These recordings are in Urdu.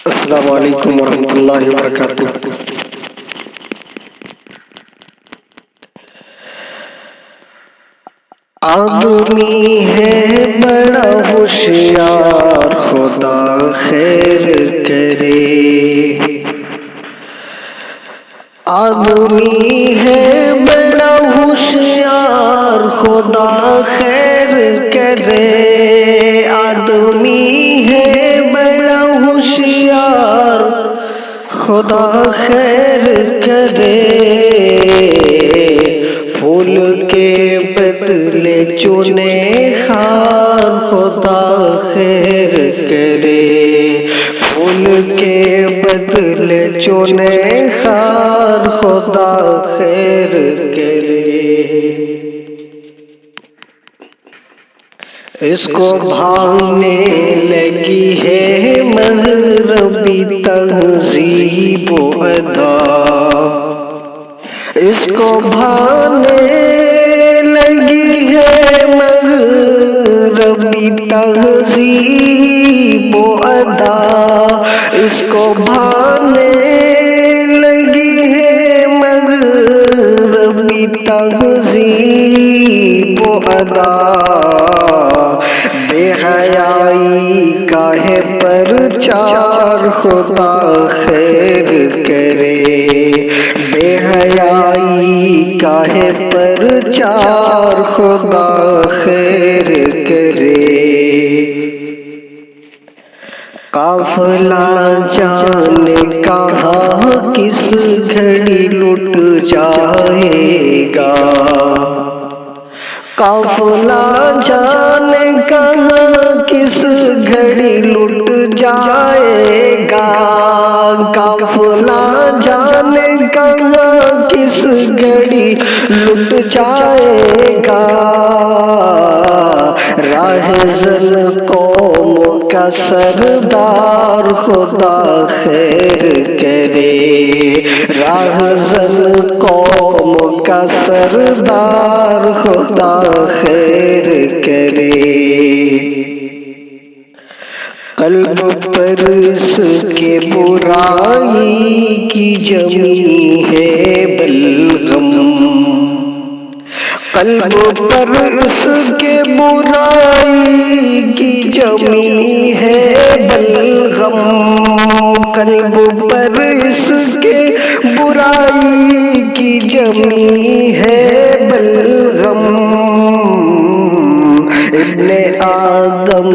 السلام علیکم ورحمۃ اللہ وبرکاتہ۔ آدمی ہے بڑا ہوشیار، خدا خیر کرے۔ آدمی ہے بڑا ہوشیار، خدا خیر کرے۔ آدمی ہے بڑا ہوشیار، خدا خیر کرے۔ پھول کے بدلے چنے خار، خدا خیر کرے۔ پھول کے بدلے چنے خار، خدا خیر کرے۔ اس کو بھانے لگی ہے مغربی تہذیب و ادا، اس کو بھانے لگی ہے مغربی تہذیب و ادا، اس کو بھانے لگی ہے مغربی تہذیب و ادا۔ بے حیائی کا ہے پرچار، خدا خیر کرے۔ بے حیائی کا ہے پرچار، خدا خیر کرے۔ قافلہ جانے کہاں کس گھڑی لٹ جائے گا، قافلہ جانے کہاں کس گھڑی لٹ جائے گا۔ قافلہ جانے کہاں کس گھڑی لٹ جائے گا۔ راہزن قوم کا سردار، خدا خیر کرے۔ راہزن قوم کا سردار، خدا خیر کرے۔ قلب پر اس کے برائی کی جمی ہے بلغم، قلب پر اس کے برائی کی جمی ہے بلغم، قلب پر اس کے برائی کی جمی ہے بلغم۔ ابن آدم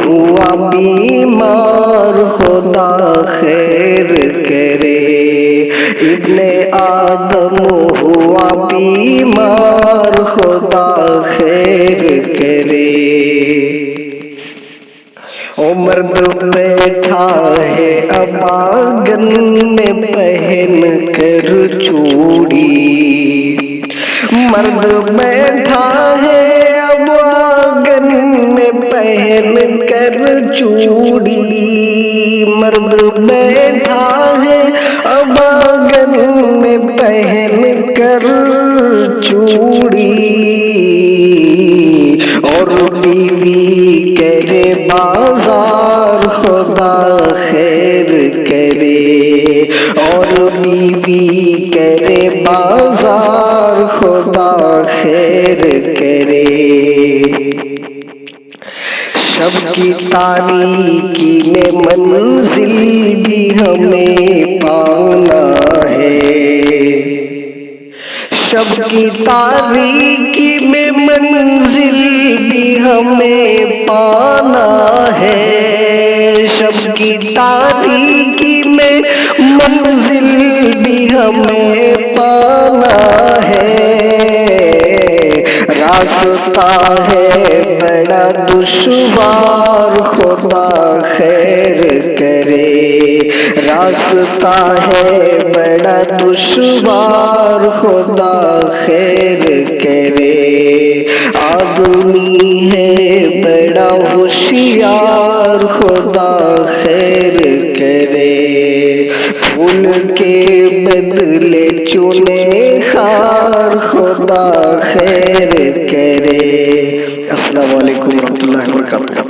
ہوا بیمار، خدا خیر کرے۔ ابن آدم ہوا بیمار، خدا خیر کرے۔ مرد بیٹھا ہے اباگن میں پہن کر چوڑی، مرد بیٹھا ہے اباگن میں پہن کر چوڑی، مرد بیٹھا ہے اباگن میں پہن کر چوڑی، اور بیوی کرے بازار، خدا خیر کرے۔ اور بیوی کرے بازار، خدا خیر کرے۔ شب کی تاریکی میں منزل بھی ہمیں پانا ہے، شب کی تاریکی میں منزل بھی ہمیں پانا ہے، شب کی تاریکی میں منزل بھی ہمیں پانا ہے۔ راستہ ہے بڑا دشوار، خدا خیر کرے۔ راستہ ہے بڑا دشوار، خدا خیر کرے۔ آدمی ہے بڑا ہوشیار، خدا خیر کرے۔ پھول کے بدلے چنے خار، خدا خیر کرے۔ السلام علیکم ورحمۃ اللہ وبرکاتہ۔